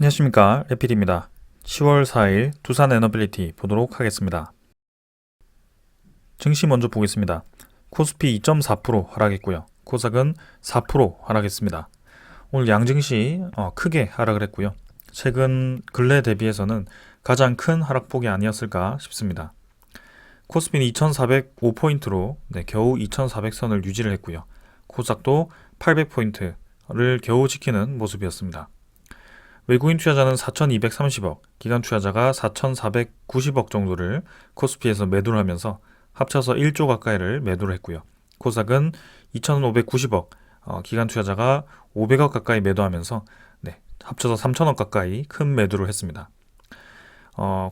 안녕하십니까, 레필입니다. 10월 4일 두산 에너빌리티 보도록 하겠습니다. 증시 먼저 보겠습니다. 코스피 2.4% 하락했고요. 코스닥은 4% 하락했습니다. 오늘 양증시 크게 하락을 했고요. 최근 근래 대비해서는 가장 큰 하락폭이 아니었을까 싶습니다. 코스피는 2405포인트로 겨우 2400선을 유지를 했고요. 코스닥도 800포인트를 겨우 지키는 모습이었습니다. 외국인 투자자는 4,230억, 기관 투자자가 4,490억 정도를 코스피에서 매도를 하면서 합쳐서 1조 가까이를 매도를 했고요. 코스닥은 2,590억, 기관 투자자가 500억 가까이 매도하면서 합쳐서 3,000억 가까이 큰 매도를 했습니다.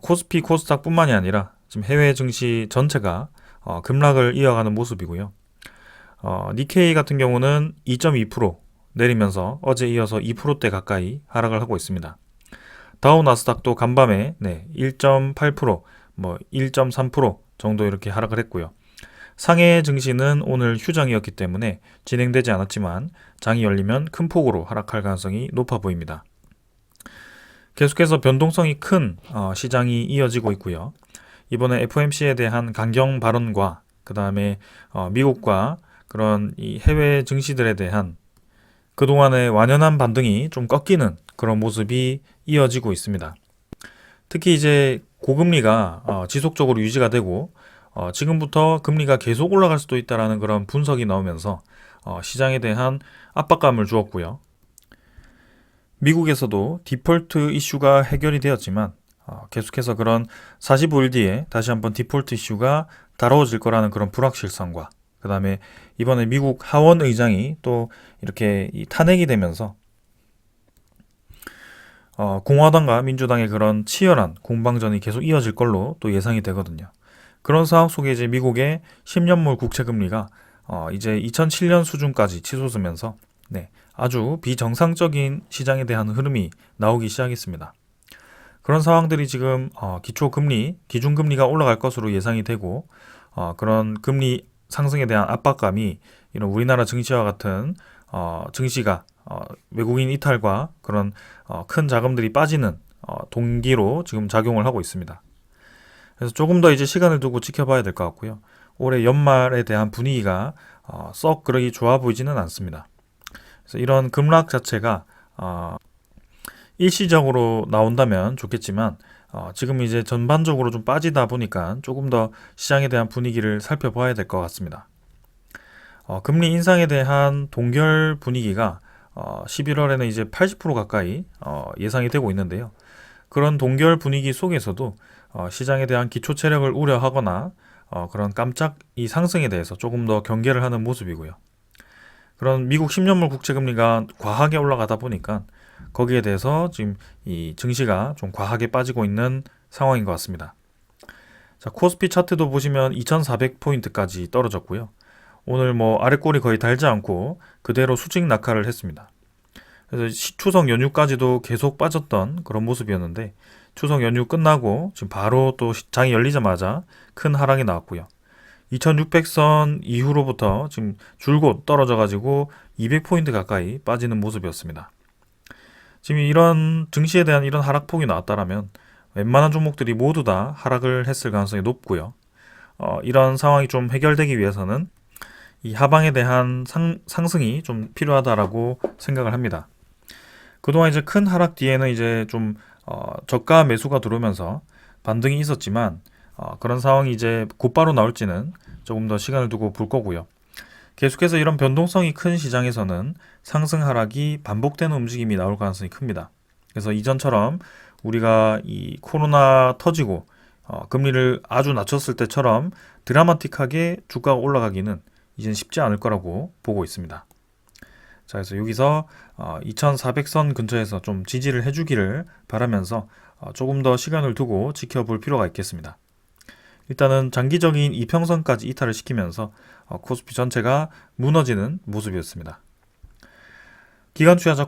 코스피, 코스닥뿐만이 아니라 지금 해외 증시 전체가 급락을 이어가는 모습이고요. 니케이 같은 경우는 2.2% 내리면서 어제 이어서 2%대 가까이 하락을 하고 있습니다. 다우 나스닥도 간밤에 1.8%, 1.3% 정도 이렇게 하락을 했고요. 상해 증시는 오늘 휴장이었기 때문에 진행되지 않았지만 장이 열리면 큰 폭으로 하락할 가능성이 높아 보입니다. 계속해서 변동성이 큰 시장이 이어지고 있고요. 이번에 FOMC에 대한 강경 발언과 그 다음에 미국과 그런 이 해외 증시들에 대한 그동안의 완연한 반등이 좀 꺾이는 그런 모습이 이어지고 있습니다. 특히 이제 고금리가 지속적으로 유지가 되고 지금부터 금리가 계속 올라갈 수도 있다라는 그런 분석이 나오면서 시장에 대한 압박감을 주었고요. 미국에서도 디폴트 이슈가 해결이 되었지만 계속해서 그런 45일 뒤에 다시 한번 디폴트 이슈가 다뤄질 거라는 그런 불확실성과 그 다음에 이번에 미국 하원 의장이 또 이렇게 탄핵이 되면서 공화당과 민주당의 그런 치열한 공방전이 계속 이어질 걸로 또 예상이 되거든요. 그런 상황 속에 이제 미국의 10년물 국채 금리가 이제 2007년 수준까지 치솟으면서 아주 비정상적인 시장에 대한 흐름이 나오기 시작했습니다. 그런 상황들이 지금 기준금리가 올라갈 것으로 예상이 되고 그런 금리 상승에 대한 압박감이 이런 우리나라 증시와 같은 증시가 외국인 이탈과 그런 큰 자금들이 빠지는 동기로 지금 작용을 하고 있습니다. 그래서 조금 더 이제 시간을 두고 지켜봐야 될 것 같고요. 올해 연말에 대한 분위기가 썩 그러기 좋아 보이지는 않습니다. 그래서 이런 급락 자체가 일시적으로 나온다면 좋겠지만 지금 이제 전반적으로 좀 빠지다 보니까 조금 더 시장에 대한 분위기를 살펴봐야 될 것 같습니다. 금리 인상에 대한 동결 분위기가 11월에는 이제 80% 가까이 예상이 되고 있는데요. 그런 동결 분위기 속에서도 시장에 대한 기초 체력을 우려하거나 그런 깜짝 이 상승에 대해서 조금 더 경계를 하는 모습이고요. 그런 미국 10년물 국채 금리가 과하게 올라가다 보니까 거기에 대해서 지금 이 증시가 좀 과하게 빠지고 있는 상황인 것 같습니다. 자, 코스피 차트도 보시면 2400포인트까지 떨어졌고요. 오늘 아랫골이 거의 달지 않고 그대로 수직 낙하를 했습니다. 그래서 추석 연휴까지도 계속 빠졌던 그런 모습이었는데 추석 연휴 끝나고 지금 바로 또 장이 열리자마자 큰 하락이 나왔고요. 2600선 이후로부터 지금 줄곧 떨어져 가지고 200포인트 가까이 빠지는 모습이었습니다. 지금 이런 증시에 대한 이런 하락폭이 나왔다라면 웬만한 종목들이 모두 다 하락을 했을 가능성이 높고요. 이런 상황이 좀 해결되기 위해서는 이 하방에 대한 상승이 좀 필요하다라고 생각을 합니다. 그동안 이제 큰 하락 뒤에는 이제 좀 저가 매수가 들어오면서 반등이 있었지만 그런 상황이 이제 곧바로 나올지는 조금 더 시간을 두고 볼 거고요. 계속해서 이런 변동성이 큰 시장에서는 상승 하락이 반복되는 움직임이 나올 가능성이 큽니다. 그래서 이전처럼 우리가 이 코로나 터지고 금리를 아주 낮췄을 때처럼 드라마틱하게 주가가 올라가기는 이제는 쉽지 않을 거라고 보고 있습니다. 자, 그래서 여기서 2400선 근처에서 좀 지지를 해주기를 바라면서 조금 더 시간을 두고 지켜볼 필요가 있겠습니다. 일단은 장기적인 이평선까지 이탈을 시키면서 코스피 전체가 무너지는 모습이었습니다. 기관 투자자,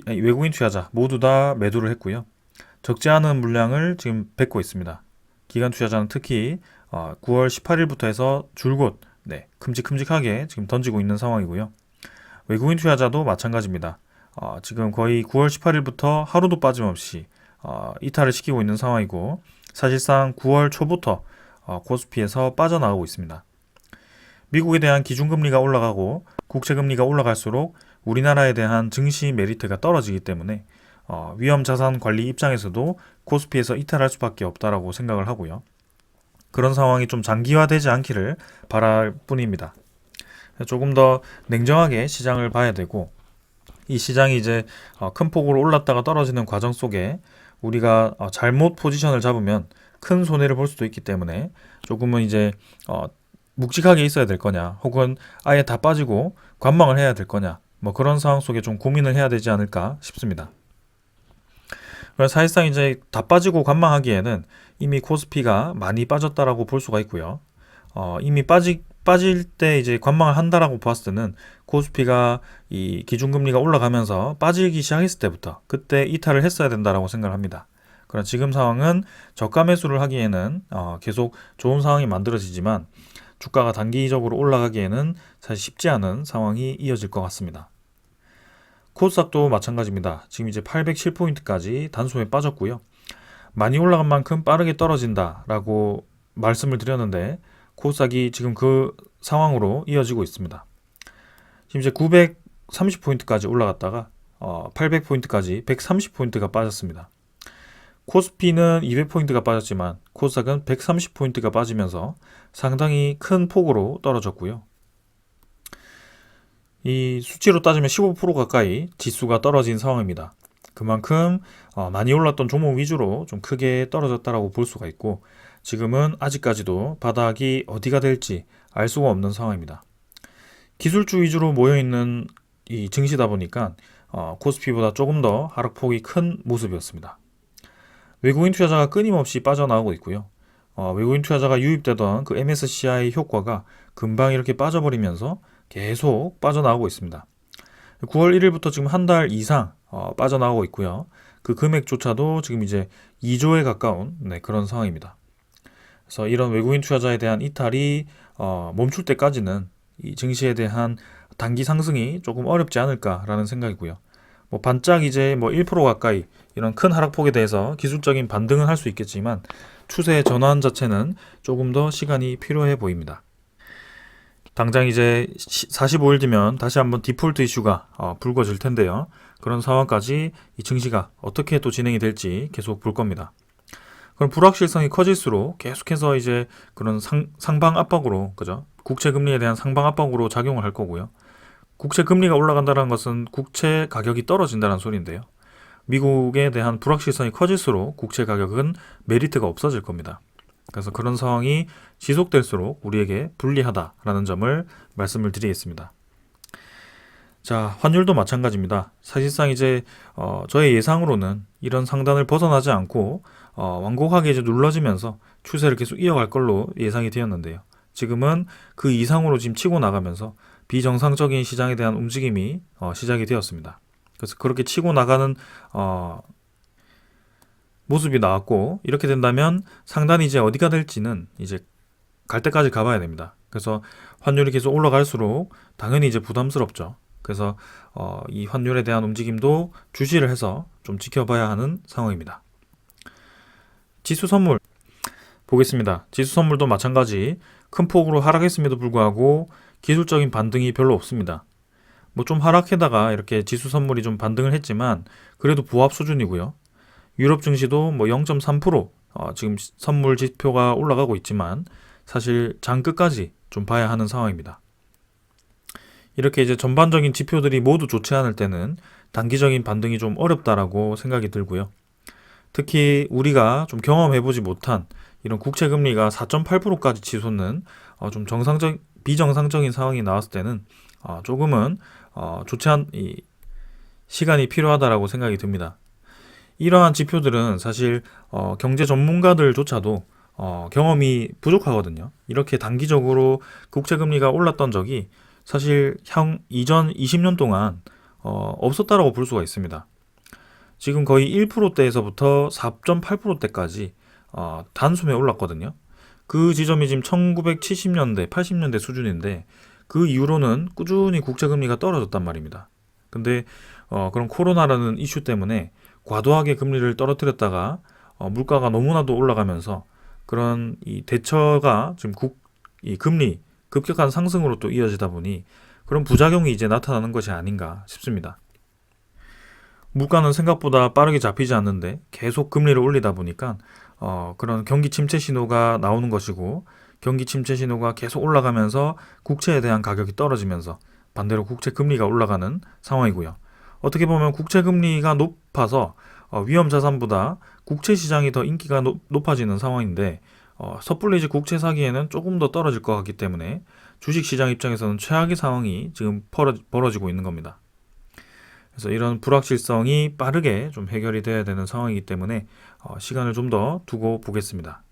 외국인 투자자 모두 다 매도를 했고요. 적지 않은 물량을 지금 뱉고 있습니다. 기관 투자자는 특히 9월 18일부터 해서 줄곧 큼직큼직하게 지금 던지고 있는 상황이고요. 외국인 투자자도 마찬가지입니다. 지금 거의 9월 18일부터 하루도 빠짐없이 이탈을 시키고 있는 상황이고 사실상 9월 초부터 코스피에서 빠져나가고 있습니다. 미국에 대한 기준금리가 올라가고 국채금리가 올라갈수록 우리나라에 대한 증시 메리트가 떨어지기 때문에 위험자산 관리 입장에서도 코스피에서 이탈할 수밖에 없다라고 생각을 하고요. 그런 상황이 좀 장기화되지 않기를 바랄 뿐입니다. 조금 더 냉정하게 시장을 봐야 되고 이 시장이 이제 큰 폭으로 올랐다가 떨어지는 과정 속에 우리가 잘못 포지션을 잡으면 큰 손해를 볼 수도 있기 때문에 조금은 이제 묵직하게 있어야 될 거냐 혹은 아예 다 빠지고 관망을 해야 될 거냐 뭐 그런 상황 속에 좀 고민을 해야 되지 않을까 싶습니다. 그래서 사실상 이제 다 빠지고 관망하기에는 이미 코스피가 많이 빠졌다라고 볼 수가 있고요. 이미 빠질 때 이제 관망을 한다라고 봤을 때는 코스피가 이 기준금리가 올라가면서 빠지기 시작했을 때부터 그때 이탈을 했어야 된다라고 생각을 합니다. 그러나 지금 상황은 저가 매수를 하기에는 계속 좋은 상황이 만들어지지만 주가가 단기적으로 올라가기에는 사실 쉽지 않은 상황이 이어질 것 같습니다. 코스닥도 마찬가지입니다. 지금 이제 807포인트까지 단숨에 빠졌고요. 많이 올라간 만큼 빠르게 떨어진다라고 말씀을 드렸는데 코스닥이 지금 그 상황으로 이어지고 있습니다. 지금 이제 930포인트까지 올라갔다가 800포인트까지 130포인트가 빠졌습니다. 코스피는 200포인트가 빠졌지만 코스닥은 130포인트가 빠지면서 상당히 큰 폭으로 떨어졌고요. 이 수치로 따지면 15% 가까이 지수가 떨어진 상황입니다. 그만큼 많이 올랐던 종목 위주로 좀 크게 떨어졌다라고 볼 수가 있고 지금은 아직까지도 바닥이 어디가 될지 알 수가 없는 상황입니다. 기술주 위주로 모여있는 이 증시다 보니까 코스피보다 조금 더 하락폭이 큰 모습이었습니다. 외국인 투자자가 끊임없이 빠져나오고 있고요. 외국인 투자자가 유입되던 그 MSCI 효과가 금방 이렇게 빠져버리면서 계속 빠져나오고 있습니다. 9월 1일부터 지금 한 달 이상 빠져나오고 있고요. 그 금액조차도 지금 이제 2조에 가까운 그런 상황입니다. 그래서 이런 외국인 투자자에 대한 이탈이 멈출 때까지는 이 증시에 대한 단기 상승이 조금 어렵지 않을까라는 생각이고요. 뭐 반짝 이제 1% 가까이 이런 큰 하락폭에 대해서 기술적인 반등은 할 수 있겠지만 추세의 전환 자체는 조금 더 시간이 필요해 보입니다. 당장 이제 45일 뒤면 다시 한번 디폴트 이슈가 불거질 텐데요. 그런 상황까지 이 증시가 어떻게 또 진행이 될지 계속 볼 겁니다. 그럼 불확실성이 커질수록 계속해서 이제 그런 상방 압박으로, 그죠? 국채 금리에 대한 상방 압박으로 작용을 할 거고요. 국채 금리가 올라간다는 것은 국채 가격이 떨어진다는 소리인데요. 미국에 대한 불확실성이 커질수록 국채 가격은 메리트가 없어질 겁니다. 그래서 그런 상황이 지속될수록 우리에게 불리하다라는 점을 말씀을 드리겠습니다. 자, 환율도 마찬가지입니다. 사실상 이제 저의 예상으로는 이런 상단을 벗어나지 않고 완곡하게 이제 눌러지면서 추세를 계속 이어갈 걸로 예상이 되었는데요. 지금은 그 이상으로 지금 치고 나가면서 비정상적인 시장에 대한 움직임이 시작이 되었습니다. 그래서 그렇게 치고 나가는 모습이 나왔고 이렇게 된다면 상단이 이제 어디가 될지는 이제 갈 때까지 가봐야 됩니다. 그래서 환율이 계속 올라갈수록 당연히 이제 부담스럽죠. 그래서 이 환율에 대한 움직임도 주시를 해서 좀 지켜봐야 하는 상황입니다. 지수 선물 보겠습니다. 지수 선물도 마찬가지 큰 폭으로 하락했음에도 불구하고 기술적인 반등이 별로 없습니다. 뭐 좀 하락해다가 이렇게 지수 선물이 좀 반등을 했지만 그래도 보합 수준이고요. 유럽 증시도 뭐 0.3% 지금 선물 지표가 올라가고 있지만 사실 장 끝까지 좀 봐야 하는 상황입니다. 이렇게 이제 전반적인 지표들이 모두 좋지 않을 때는 단기적인 반등이 좀 어렵다라고 생각이 들고요. 특히 우리가 좀 경험해보지 못한 이런 국채 금리가 4.8%까지 치솟는 좀 비정상적인 상황이 나왔을 때는 조금은 좋지 않은 시간이 필요하다라고 생각이 듭니다. 이러한 지표들은 사실 경제 전문가들조차도 경험이 부족하거든요. 이렇게 단기적으로 국채 금리가 올랐던 적이 사실 이전 20년 동안 없었다라고 볼 수가 있습니다. 지금 거의 1%대에서부터 4.8%대까지 단숨에 올랐거든요. 그 지점이 지금 1970년대, 80년대 수준인데 그 이후로는 꾸준히 국채 금리가 떨어졌단 말입니다. 근데 그런 코로나라는 이슈 때문에 과도하게 금리를 떨어뜨렸다가 물가가 너무나도 올라가면서 그런 이 대처가 지금 이 금리 급격한 상승으로 또 이어지다 보니 그런 부작용이 이제 나타나는 것이 아닌가 싶습니다. 물가는 생각보다 빠르게 잡히지 않는데 계속 금리를 올리다 보니까 그런 경기 침체 신호가 나오는 것이고, 경기 침체 신호가 계속 올라가면서 국채에 대한 가격이 떨어지면서 반대로 국채 금리가 올라가는 상황이고요. 어떻게 보면 국채 금리가 높아서 위험 자산보다 국채 시장이 더 인기가 높아지는 상황인데, 섣불리 이제 국채 사기에는 조금 더 떨어질 것 같기 때문에 주식 시장 입장에서는 최악의 상황이 지금 벌어지고 있는 겁니다. 그래서 이런 불확실성이 빠르게 좀 해결이 돼야 되는 상황이기 때문에 시간을 좀 더 두고 보겠습니다.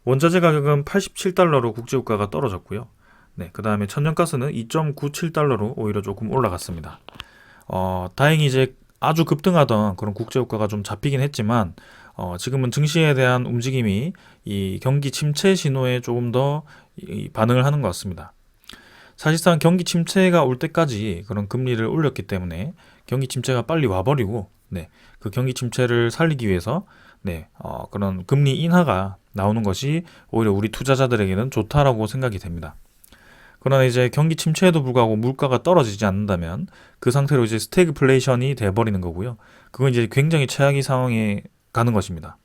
원자재 가격은 87달러로 국제유가가 떨어졌고요. 네, 그 다음에 천연가스는 2.97달러로 오히려 조금 올라갔습니다. 다행히 이제 아주 급등하던 그런 국제유가가 좀 잡히긴 했지만 지금은 증시에 대한 움직임이 이 경기 침체 신호에 조금 더 반응을 하는 것 같습니다. 사실상 경기 침체가 올 때까지 그런 금리를 올렸기 때문에 경기 침체가 빨리 와버리고, 네, 그 경기 침체를 살리기 위해서 그런 금리 인하가 나오는 것이 오히려 우리 투자자들에게는 좋다라고 생각이 됩니다. 그러나 이제 경기 침체에도 불구하고 물가가 떨어지지 않는다면 그 상태로 이제 스태그플레이션이 돼버리는 거고요. 그건 이제 굉장히 최악의 상황에 가는 것입니다.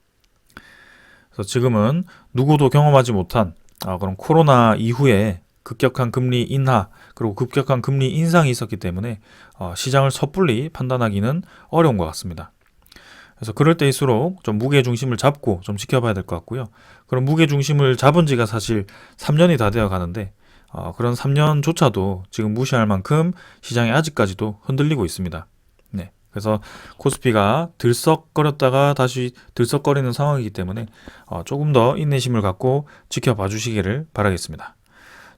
그래서 지금은 누구도 경험하지 못한 그런 코로나 이후에 급격한 금리 인하 그리고 급격한 금리 인상이 있었기 때문에 시장을 섣불리 판단하기는 어려운 것 같습니다. 그래서 그럴 때일수록 좀 무게 중심을 잡고 좀 지켜봐야 될 것 같고요. 그런 무게 중심을 잡은 지가 사실 3년이 다 되어 가는데 그런 3년조차도 지금 무시할 만큼 시장이 아직까지도 흔들리고 있습니다. 네, 그래서 코스피가 들썩거렸다가 다시 들썩거리는 상황이기 때문에 조금 더 인내심을 갖고 지켜봐 주시기를 바라겠습니다.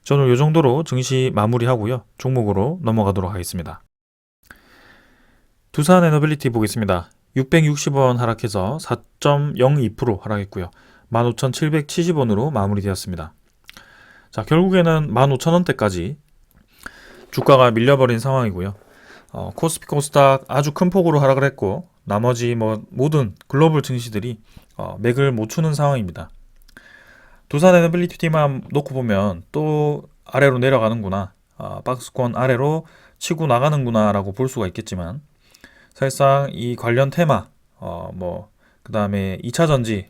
저는 이 정도로 증시 마무리하고요. 종목으로 넘어가도록 하겠습니다. 두산에너빌리티 보겠습니다. 660원 하락해서 4.02% 하락했고요. 15,770원으로 마무리되었습니다. 자, 결국에는 15,000원대까지 주가가 밀려버린 상황이고요. 코스피 코스닥 아주 큰 폭으로 하락을 했고 나머지 모든 글로벌 증시들이 맥을 못 추는 상황입니다. 두산에너빌리티만 놓고 보면 또 아래로 내려가는구나, 박스권 아래로 치고 나가는구나 라고 볼 수가 있겠지만, 사실상 이 관련 테마 그 다음에 2차전지,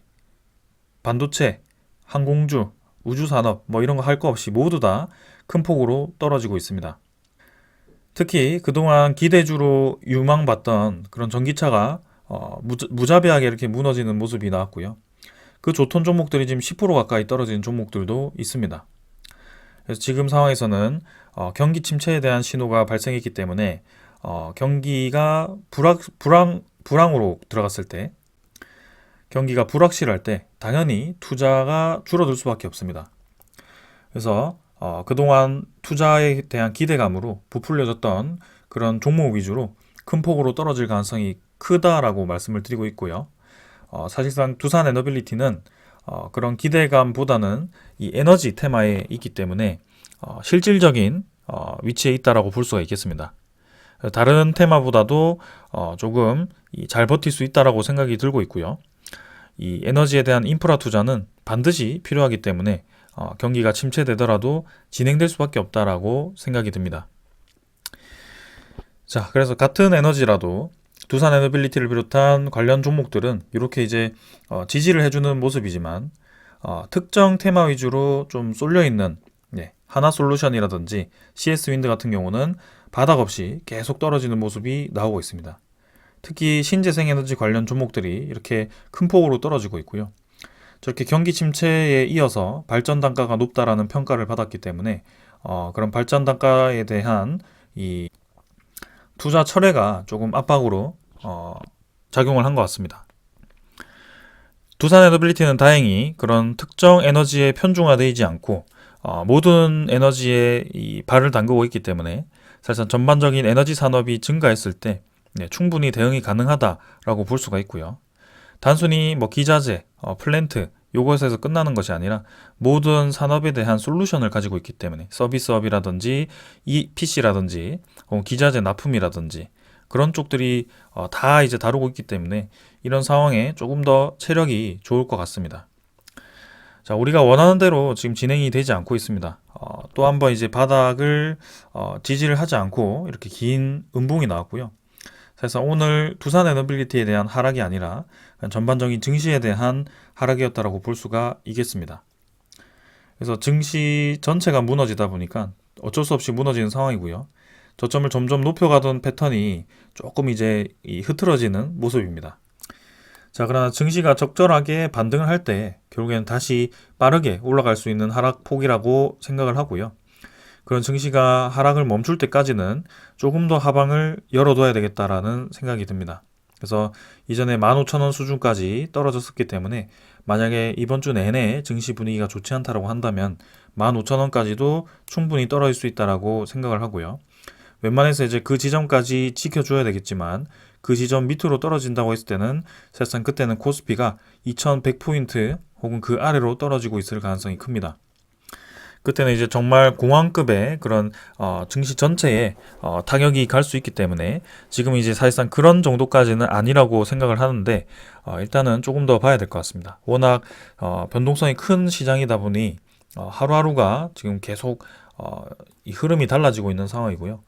반도체, 항공주, 우주산업 이런 거 할 거 없이 모두 다 큰 폭으로 떨어지고 있습니다. 특히 그동안 기대주로 유망받던 그런 전기차가 무자비하게 이렇게 무너지는 모습이 나왔고요. 그 좋던 종목들이 지금 10% 가까이 떨어지는 종목들도 있습니다. 그래서 지금 상황에서는 경기 침체에 대한 신호가 발생했기 때문에 경기가 불황으로 들어갔을 때, 경기가 불확실할 때 당연히 투자가 줄어들 수밖에 없습니다. 그래서 그동안 투자에 대한 기대감으로 부풀려졌던 그런 종목 위주로 큰 폭으로 떨어질 가능성이 크다라고 말씀을 드리고 있고요. 사실상 두산에너빌리티는 그런 기대감보다는 이 에너지 테마에 있기 때문에 실질적인 위치에 있다라고 볼 수가 있겠습니다. 다른 테마보다도 조금 잘 버틸 수 있다라고 생각이 들고 있고요. 이 에너지에 대한 인프라 투자는 반드시 필요하기 때문에 경기가 침체되더라도 진행될 수밖에 없다라고 생각이 듭니다. 자, 그래서 같은 에너지라도 두산에너빌리티를 비롯한 관련 종목들은 이렇게 이제 지지를 해주는 모습이지만 특정 테마 위주로 좀 쏠려 있는 하나솔루션이라든지 CS윈드 같은 경우는 바닥 없이 계속 떨어지는 모습이 나오고 있습니다. 특히 신재생에너지 관련 종목들이 이렇게 큰 폭으로 떨어지고 있고요. 저렇게 경기 침체에 이어서 발전 단가가 높다라는 평가를 받았기 때문에 그런 발전 단가에 대한 이 투자 철회가 조금 압박으로 작용을 한 것 같습니다. 두산에너빌리티는 다행히 그런 특정 에너지에 편중화되지 않고 모든 에너지에 발을 담그고 있기 때문에 사실상 전반적인 에너지 산업이 증가했을 때 충분히 대응이 가능하다라고 볼 수가 있고요. 단순히 기자재, 플랜트 요것에서 끝나는 것이 아니라 모든 산업에 대한 솔루션을 가지고 있기 때문에 서비스업이라든지 PC라든지 기자재 납품이라든지 그런 쪽들이 다 이제 다루고 있기 때문에 이런 상황에 조금 더 체력이 좋을 것 같습니다. 자, 우리가 원하는 대로 지금 진행이 되지 않고 있습니다. 또 한번 이제 바닥을 지지를 하지 않고 이렇게 긴 음봉이 나왔고요. 그래서 오늘 두산 에너빌리티에 대한 하락이 아니라 전반적인 증시에 대한 하락이었다라고 볼 수가 있겠습니다. 그래서 증시 전체가 무너지다 보니까 어쩔 수 없이 무너지는 상황이고요. 저점을 점점 높여가던 패턴이 조금 이제 흐트러지는 모습입니다. 자, 그러나 증시가 적절하게 반등을 할 때 결국에는 다시 빠르게 올라갈 수 있는 하락폭이라고 생각을 하고요. 그런 증시가 하락을 멈출 때까지는 조금 더 하방을 열어둬야 되겠다라는 생각이 듭니다. 그래서 이전에 15,000원 수준까지 떨어졌었기 때문에 만약에 이번 주 내내 증시 분위기가 좋지 않다라고 한다면 15,000원까지도 충분히 떨어질 수 있다라고 생각을 하고요. 웬만해서 이제 그 지점까지 지켜줘야 되겠지만 그 지점 밑으로 떨어진다고 했을 때는 사실상 그때는 코스피가 2100포인트 혹은 그 아래로 떨어지고 있을 가능성이 큽니다. 그때는 이제 정말 공황급의 그런 증시 전체에 타격이 갈 수 있기 때문에 지금 이제 사실상 그런 정도까지는 아니라고 생각을 하는데 일단은 조금 더 봐야 될 것 같습니다. 워낙 변동성이 큰 시장이다 보니 하루하루가 지금 계속 이 흐름이 달라지고 있는 상황이고요.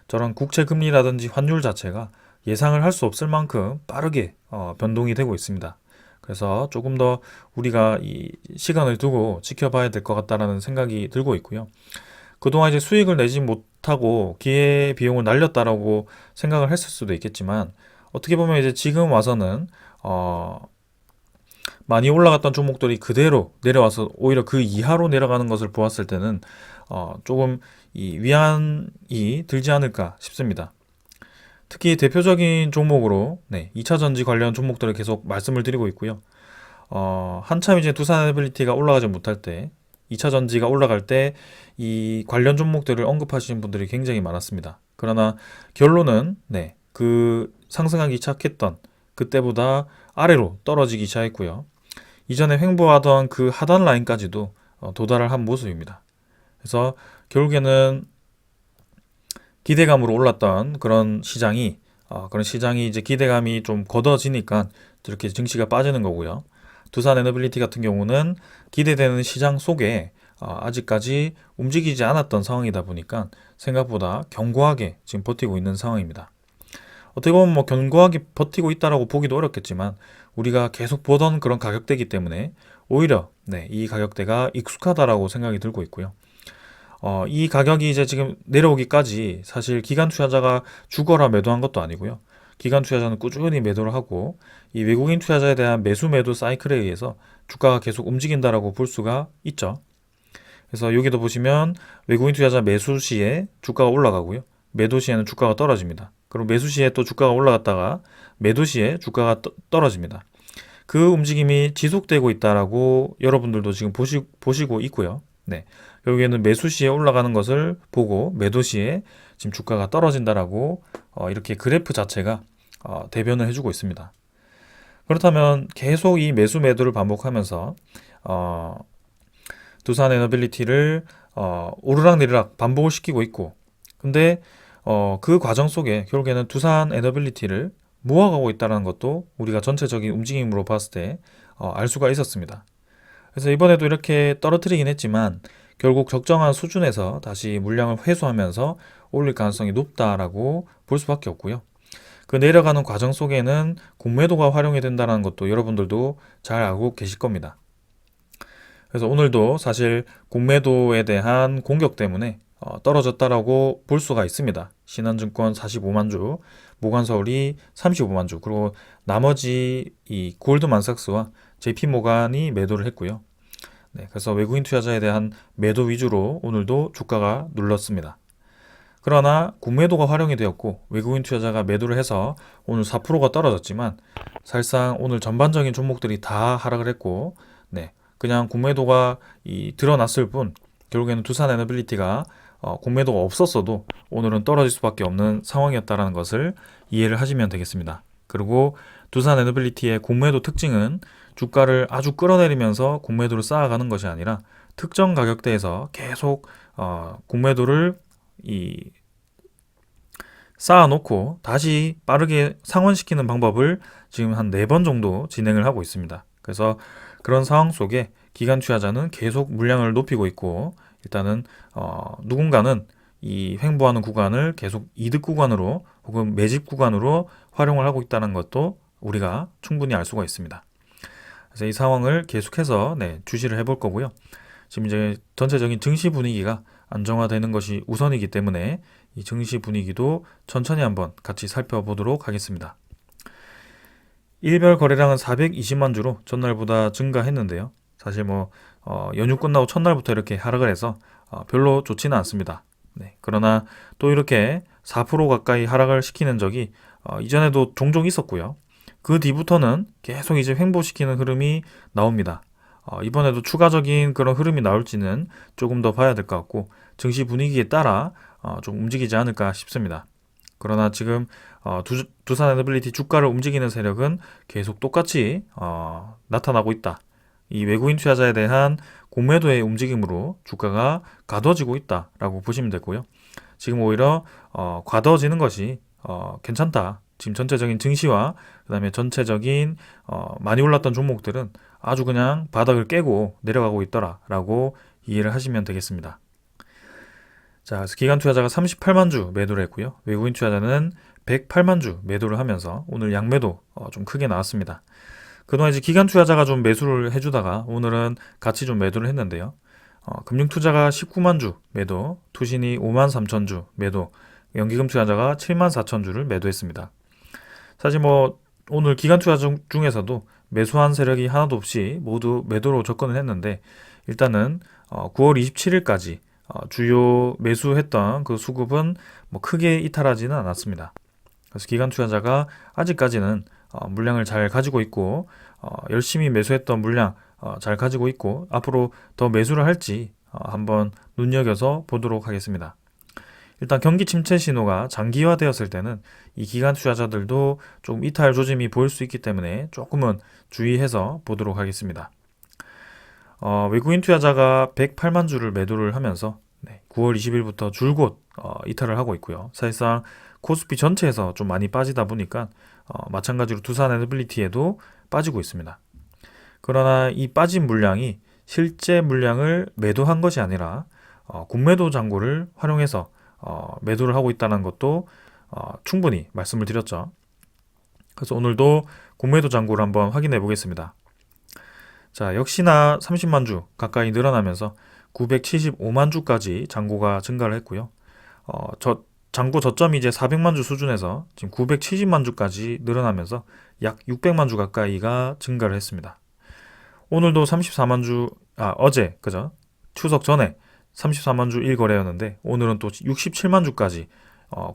저런 국채 금리라든지 환율 자체가 예상을 할 수 없을 만큼 빠르게 변동이 되고 있습니다. 그래서 조금 더 우리가 이 시간을 두고 지켜봐야 될 것 같다라는 생각이 들고 있고요. 그동안 이제 수익을 내지 못하고 기회 비용을 날렸다라고 생각을 했을 수도 있겠지만 어떻게 보면 이제 지금 와서는 많이 올라갔던 종목들이 그대로 내려와서 오히려 그 이하로 내려가는 것을 보았을 때는 조금 이 위안이 들지 않을까 싶습니다. 특히 대표적인 종목으로 2차 전지 관련 종목들을 계속 말씀을 드리고 있고요. 한참 이제 두산 에너빌리티가 올라가지 못할 때 2차 전지가 올라갈 때 이 관련 종목들을 언급하시는 분들이 굉장히 많았습니다. 그러나 결론은 그 상승하기 시작했던 그때보다 아래로 떨어지기 시작했고요. 이전에 횡보하던 그 하단 라인까지도 도달을 한 모습입니다. 그래서 결국에는 기대감으로 올랐던 그런 시장이 이제 기대감이 좀 걷어지니까 이렇게 증시가 빠지는 거고요. 두산 에너빌리티 같은 경우는 기대되는 시장 속에 아직까지 움직이지 않았던 상황이다 보니까 생각보다 견고하게 지금 버티고 있는 상황입니다. 어떻게 보면 뭐 견고하게 버티고 있다라고 보기도 어렵겠지만 우리가 계속 보던 그런 가격대이기 때문에 오히려 이 가격대가 익숙하다라고 생각이 들고 있고요. 이 가격이 이제 지금 내려오기까지 사실 기관 투자자가 죽어라 매도한 것도 아니고요. 기관 투자자는 꾸준히 매도를 하고 이 외국인 투자자에 대한 매수 매도 사이클에 의해서 주가가 계속 움직인다라고 볼 수가 있죠. 그래서 여기도 보시면 외국인 투자자 매수 시에 주가가 올라가고요. 매도 시에는 주가가 떨어집니다. 그리고 매수 시에 또 주가가 올라갔다가 매도 시에 주가가 떨어집니다. 그 움직임이 지속되고 있다라고 여러분들도 지금 보시고 있고요. 결국에는 매수 시에 올라가는 것을 보고 매도 시에 지금 주가가 떨어진다라고 이렇게 그래프 자체가 대변을 해주고 있습니다. 그렇다면 계속 이 매수 매도를 반복하면서 두산 에너빌리티를 오르락내리락 반복을 시키고 있고 근데 그 과정 속에 결국에는 두산 에너빌리티를 모아가고 있다는 것도 우리가 전체적인 움직임으로 봤을 때 알 수가 있었습니다. 그래서 이번에도 이렇게 떨어뜨리긴 했지만 결국 적정한 수준에서 다시 물량을 회수하면서 올릴 가능성이 높다라고 볼 수밖에 없고요. 그 내려가는 과정 속에는 공매도가 활용이 된다는 것도 여러분들도 잘 알고 계실 겁니다. 그래서 오늘도 사실 공매도에 대한 공격 때문에 떨어졌다라고 볼 수가 있습니다. 신한증권 45만 주, 모간서울이 35만 주, 그리고 나머지 이 골드만삭스와 JP모간이 매도를 했고요. 그래서 외국인 투자자에 대한 매도 위주로 오늘도 주가가 눌렀습니다. 그러나 공매도가 활용이 되었고 외국인 투자자가 매도를 해서 오늘 4%가 떨어졌지만 사실상 오늘 전반적인 종목들이 다 하락을 했고 그냥 공매도가 드러났을 뿐 결국에는 두산 에너빌리티가 공매도가 없었어도 오늘은 떨어질 수밖에 없는 상황이었다는 것을 이해를 하시면 되겠습니다. 그리고 두산 에너빌리티의 공매도 특징은 주가를 아주 끌어내리면서 공매도를 쌓아가는 것이 아니라 특정 가격대에서 계속 공매도를 쌓아놓고 다시 빠르게 상환시키는 방법을 지금 한 4번 정도 진행을 하고 있습니다. 그래서 그런 상황 속에 기관 투자자는 계속 물량을 높이고 있고, 일단은 누군가는 이 횡보하는 구간을 계속 이득 구간으로 혹은 매집 구간으로 활용을 하고 있다는 것도 우리가 충분히 알 수가 있습니다. 그래서 이 상황을 계속해서 주시를 해볼 거고요. 지금 이제 전체적인 증시 분위기가 안정화되는 것이 우선이기 때문에 이 증시 분위기도 천천히 한번 같이 살펴보도록 하겠습니다. 일별 거래량은 420만 주로 전날보다 증가했는데요. 사실 연휴 끝나고 첫날부터 이렇게 하락을 해서 별로 좋지는 않습니다. 그러나 또 이렇게 4% 가까이 하락을 시키는 적이 이전에도 종종 있었고요. 그 뒤부터는 계속 이제 횡보시키는 흐름이 나옵니다. 이번에도 추가적인 그런 흐름이 나올지는 조금 더 봐야 될 것 같고, 증시 분위기에 따라 좀 움직이지 않을까 싶습니다. 그러나 지금 두산 에너빌리티 주가를 움직이는 세력은 계속 똑같이 나타나고 있다. 이 외국인 투자자에 대한 공매도의 움직임으로 주가가 가둬지고 있다라고 보시면 되고요. 지금 오히려 가둬지는 것이 괜찮다. 지금 전체적인 증시와 그다음에 전체적인 많이 올랐던 종목들은 아주 그냥 바닥을 깨고 내려가고 있더라라고 이해를 하시면 되겠습니다. 자, 그래서 기관 투자자가 38만 주 매도를 했고요. 외국인 투자자는 108만 주 매도를 하면서 오늘 양매도 좀 크게 나왔습니다. 그동안 이제 기관 투자자가 좀 매수를 해주다가 오늘은 같이 좀 매도를 했는데요. 금융투자가 19만 주 매도, 투신이 5만 3천 주 매도, 연기금 투자자가 7만 4천 주를 매도했습니다. 사실 오늘 기관 투자자 중에서도 매수한 세력이 하나도 없이 모두 매도로 접근을 했는데, 일단은 9월 27일까지 주요 매수했던 그 수급은 크게 이탈하지는 않았습니다. 그래서 기관 투자자가 아직까지는 물량을 잘 가지고 있고, 열심히 매수했던 물량 잘 가지고 있고, 앞으로 더 매수를 할지 한번 눈여겨서 보도록 하겠습니다. 일단 경기 침체 신호가 장기화되었을 때는 이 기관 투자자들도 좀 이탈 조짐이 보일 수 있기 때문에 조금은 주의해서 보도록 하겠습니다. 외국인 투자자가 108만 주를 매도를 하면서 9월 20일부터 줄곧 이탈을 하고 있고요. 사실상 코스피 전체에서 좀 많이 빠지다 보니까 마찬가지로 두산 에너빌리티에도 빠지고 있습니다. 그러나 이 빠진 물량이 실제 물량을 매도한 것이 아니라 공매도 잔고를 활용해서 매도를 하고 있다는 것도 충분히 말씀을 드렸죠. 그래서 오늘도 공매도 잔고를 한번 확인해 보겠습니다. 자, 역시나 30만 주 가까이 늘어나면서 975만 주까지 잔고가 증가를 했고요. 잔고 저점이 이제 400만 주 수준에서 지금 970만 주까지 늘어나면서 약 600만 주 가까이가 증가를 했습니다. 오늘도 34만 주, 어제, 그죠? 추석 전에 34만 주 1거래였는데 오늘은 또 67만 주까지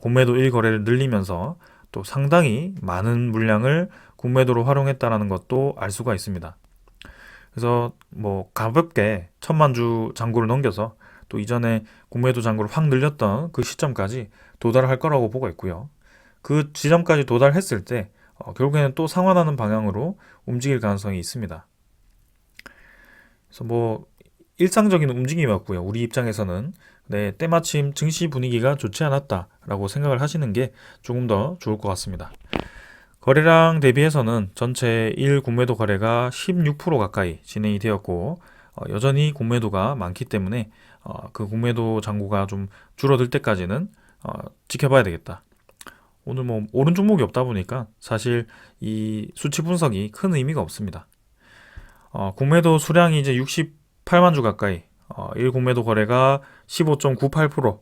공매도 1거래를 늘리면서 또 상당히 많은 물량을 공매도로 활용했다는 것도 알 수가 있습니다. 그래서 가볍게 1000만 주 잔고를 넘겨서 또 이전에 공매도 잔고를 확 늘렸던 그 시점까지 도달할 거라고 보고 있고요. 그 지점까지 도달했을 때 결국에는 또 상환하는 방향으로 움직일 가능성이 있습니다. 그래서 일상적인 움직임이었고요. 우리 입장에서는 때마침 증시 분위기가 좋지 않았다라고 생각을 하시는 게 조금 더 좋을 것 같습니다. 거래량 대비해서는 전체 1 공매도 거래가 16% 가까이 진행이 되었고, 여전히 공매도가 많기 때문에 그 공매도 잔고가 좀 줄어들 때까지는 지켜봐야 되겠다. 오늘 오른 종목이 없다 보니까 사실 이 수치 분석이 큰 의미가 없습니다. 공매도 수량이 이제 68만 주 가까이, 1 공매도 거래가 15.98%,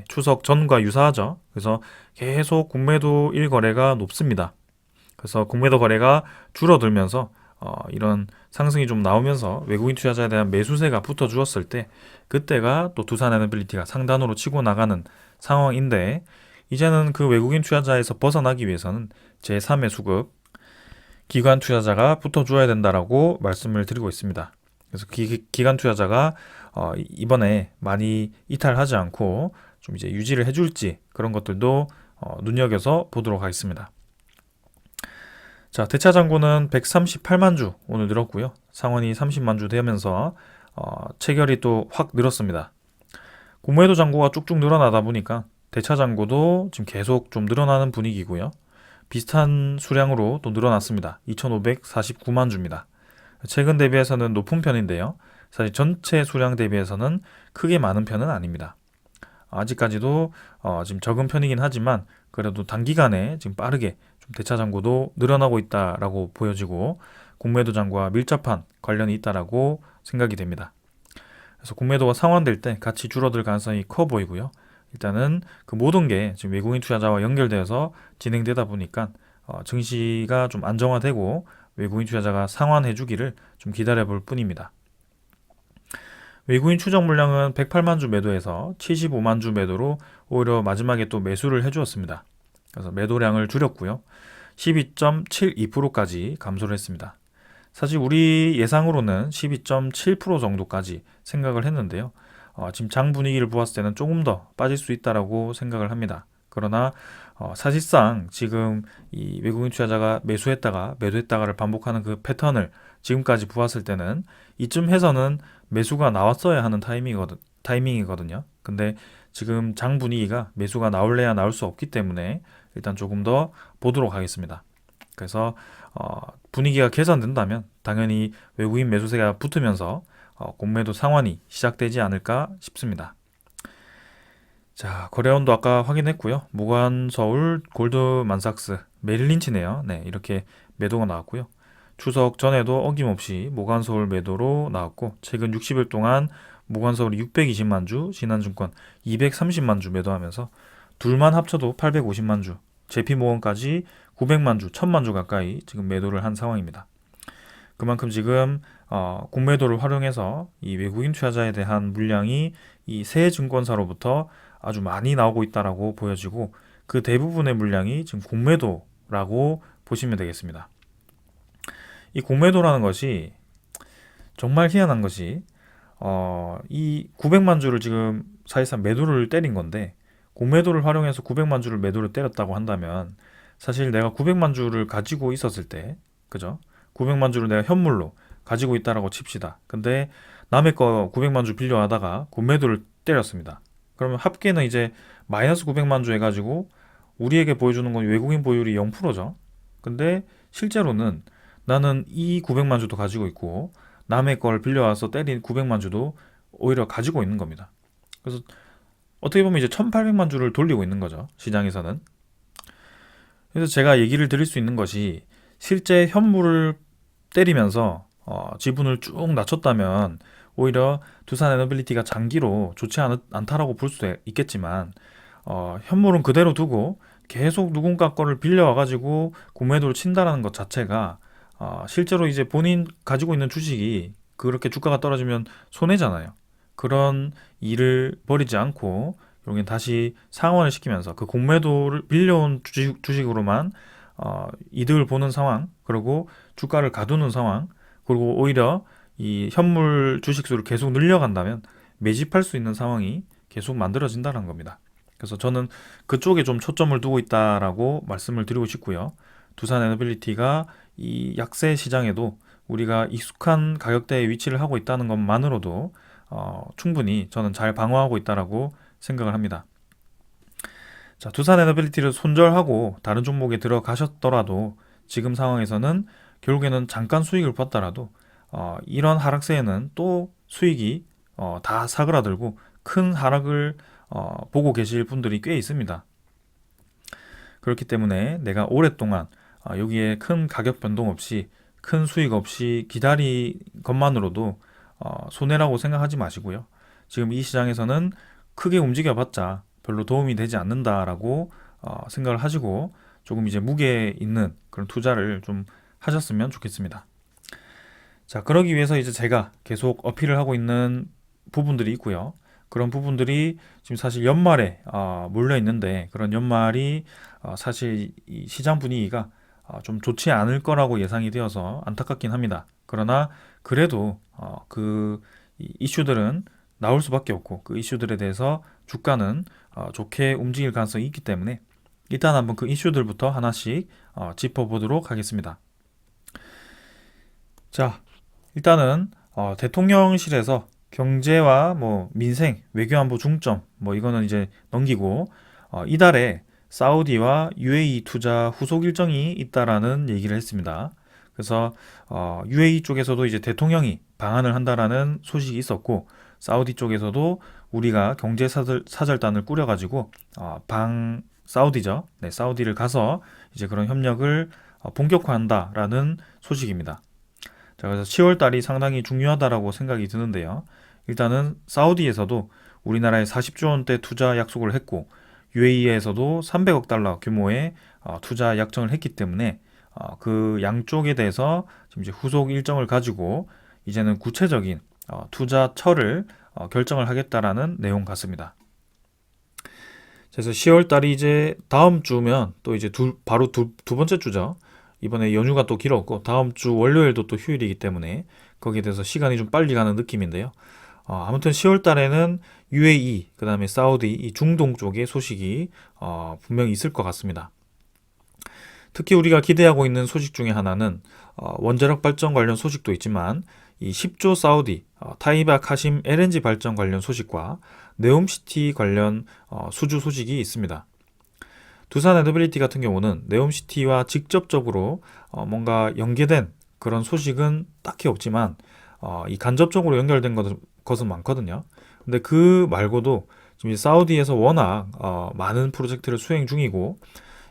추석 전과 유사하죠. 그래서 계속 공매도 1거래가 높습니다. 그래서 공매도 거래가 줄어들면서 이런 상승이 좀 나오면서 외국인 투자자에 대한 매수세가 붙어주었을 때, 그때가 또 두산 에너빌리티가 상단으로 치고 나가는 상황인데, 이제는 그 외국인 투자자에서 벗어나기 위해서는 제3의 수급 기관 투자자가 붙어줘야 된다라고 말씀을 드리고 있습니다. 그래서 기관 투자자가 이번에 많이 이탈하지 않고 좀 이제 유지를 해줄지, 그런 것들도 눈여겨서 보도록 하겠습니다. 자, 대차 잔고는 138만 주 오늘 늘었고요. 상원이 30만 주 되면서 체결이 또 확 늘었습니다. 공매도 잔고가 쭉쭉 늘어나다 보니까 대차 잔고도 지금 계속 좀 늘어나는 분위기고요. 비슷한 수량으로 또 늘어났습니다. 2,549만 주입니다. 최근 대비해서는 높은 편인데요. 사실 전체 수량 대비해서는 크게 많은 편은 아닙니다. 아직까지도 지금 적은 편이긴 하지만 그래도 단기간에 지금 빠르게 좀 대차 잔고도 늘어나고 있다라고 보여지고 공매도 잔고와 밀접한 관련이 있다라고 생각이 됩니다. 그래서 공매도가 상환될 때 같이 줄어들 가능성이 커 보이고요. 일단은 그 모든 게 지금 외국인 투자자와 연결되어서 진행되다 보니까 증시가 좀 안정화되고 외국인 투자자가 상환해 주기를 좀 기다려 볼 뿐입니다. 외국인 추적 물량은 108만 주 매도해서 75만 주 매도로 오히려 마지막에 또 매수를 해주었습니다. 그래서 매도량을 줄였고요. 12.72%까지 감소를 했습니다. 사실 우리 예상으로는 12.7% 정도까지 생각을 했는데요. 지금 장 분위기를 보았을 때는 조금 더 빠질 수 있다라고 생각을 합니다. 그러나 사실상 지금 이 외국인 투자자가 매수했다가 매도했다가를 반복하는 그 패턴을 지금까지 보았을 때는 이쯤 해서는 매수가 나왔어야 하는 타이밍이거든요. 근데 지금 장 분위기가 매수가 나올래야 나올 수 없기 때문에 일단 조금 더 보도록 하겠습니다. 그래서 분위기가 개선된다면 당연히 외국인 매수세가 붙으면서 공매도 상환이 시작되지 않을까 싶습니다. 자, 거래원도 아까 확인했고요. 모관서울, 골드만삭스, 메릴린치네요. 네, 이렇게 매도가 나왔고요. 추석 전에도 어김없이 모관서울 매도로 나왔고 최근 60일 동안 모관서울이 620만 주, 신한증권 230만 주 매도하면서 둘만 합쳐도 850만 주, 제피모건까지 900만 주, 1000만 주 가까이 지금 매도를 한 상황입니다. 그만큼 지금 공매도를 활용해서 이 외국인 투자자에 대한 물량이 이 새 증권사로부터 아주 많이 나오고 있다라고 보여지고 그 대부분의 물량이 지금 공매도라고 보시면 되겠습니다. 이 공매도라는 것이 정말 희한한 것이 이 900만 주를 지금 사실상 매도를 때린 건데 공매도를 활용해서 900만 주를 매도를 때렸다고 한다면 사실 내가 900만 주를 가지고 있었을 때 그죠? 900만 주를 내가 현물로 가지고 있다라고 칩시다. 근데 남의 거 900만 주 빌려하다가 공매도를 때렸습니다. 그러면 합계는 이제 마이너스 900만 주 해가지고 우리에게 보여주는 건 외국인 보유율이 0%죠. 근데 실제로는 나는 이 900만 주도 가지고 있고 남의 걸 빌려와서 때린 900만 주도 오히려 가지고 있는 겁니다. 그래서 어떻게 보면 이제 1800만 주를 돌리고 있는 거죠. 시장에서는. 그래서 제가 얘기를 드릴 수 있는 것이 실제 현물을 때리면서 지분을 쭉 낮췄다면 오히려 두산 에너빌리티가 장기로 좋지 않다라고 볼 수도 있겠지만 현물은 그대로 두고 계속 누군가 거를 빌려와가지고 공매도를 친다라는 것 자체가 실제로 이제 본인 가지고 있는 주식이 그렇게 주가가 떨어지면 손해잖아요. 그런 일을 벌이지 않고 여기 다시 상환을 시키면서 그 공매도를 빌려온 주식으로만 이득을 보는 상황, 그리고 주가를 가두는 상황, 그리고 오히려 이 현물 주식수를 계속 늘려간다면 매집할 수 있는 상황이 계속 만들어진다는 겁니다. 그래서 저는 그쪽에 좀 초점을 두고 있다라고 말씀을 드리고 싶고요. 두산 에너빌리티가 이 약세 시장에도 우리가 익숙한 가격대에 위치를 하고 있다는 것만으로도 충분히 저는 잘 방어하고 있다라고 생각을 합니다. 자, 두산 에너빌리티를 손절하고 다른 종목에 들어가셨더라도 지금 상황에서는 결국에는 잠깐 수익을 봤더라도 이런 하락세에는 또 수익이 다 사그라들고 큰 하락을 보고 계실 분들이 꽤 있습니다. 그렇기 때문에 내가 오랫동안 여기에 큰 가격 변동 없이 큰 수익 없이 기다린 것만으로도 손해라고 생각하지 마시고요. 지금 이 시장에서는 크게 움직여봤자 별로 도움이 되지 않는다라고 생각을 하시고 조금 이제 무게 있는 그런 투자를 좀 하셨으면 좋겠습니다. 자, 그러기 위해서 이제 제가 계속 어필을 하고 있는 부분들이 있고요. 그런 부분들이 지금 사실 연말에 몰려 있는데 그런 연말이 사실 이 시장 분위기가 좀 좋지 않을 거라고 예상이 되어서 안타깝긴 합니다. 그러나 그래도 그 이슈들은 나올 수밖에 없고 그 이슈들에 대해서 주가는 좋게 움직일 가능성이 있기 때문에 일단 한번 그 이슈들부터 하나씩 짚어보도록 하겠습니다. 자, 일단은 대통령실에서 경제와 뭐 민생, 외교안보 중점 뭐 이거는 이제 넘기고 이달에 사우디와 UAE 투자 후속 일정이 있다라는 얘기를 했습니다. 그래서 UAE 쪽에서도 이제 대통령이 방한을 한다라는 소식이 있었고, 사우디 쪽에서도 우리가 경제 사절단을 꾸려가지고 사우디죠. 네, 사우디를 가서 이제 그런 협력을 본격화한다라는 소식입니다. 자, 그래서 10월 달이 상당히 중요하다라고 생각이 드는데요. 일단은 사우디에서도 우리나라에 40조 원대 투자 약속을 했고, UAE에서도 300억 달러 규모의 투자 약정을 했기 때문에 그 양쪽에 대해서 지금 이제 후속 일정을 가지고 이제는 구체적인 투자처를 결정을 하겠다라는 내용 같습니다. 그래서 10월 달이 이제 다음 주면 또 이제 바로 두 번째 주죠. 이번에 연휴가 또 길었고 다음 주 월요일도 또 휴일이기 때문에 거기에 대해서 시간이 좀 빨리 가는 느낌인데요. 아무튼 10월 달에는 UAE, 그 다음에 사우디, 이 중동 쪽의 소식이 분명히 있을 것 같습니다. 특히 우리가 기대하고 있는 소식 중에 하나는 원자력 발전 관련 소식도 있지만 이 10조 사우디 타이바 카심 LNG 발전 관련 소식과 네옴시티 관련 수주 소식이 있습니다. 두산 에너빌리티 같은 경우는 네옴시티와 직접적으로 뭔가 연계된 그런 소식은 딱히 없지만 이 간접적으로 연결된 것은 많거든요. 근데 그 말고도 지금 사우디에서 워낙 많은 프로젝트를 수행 중이고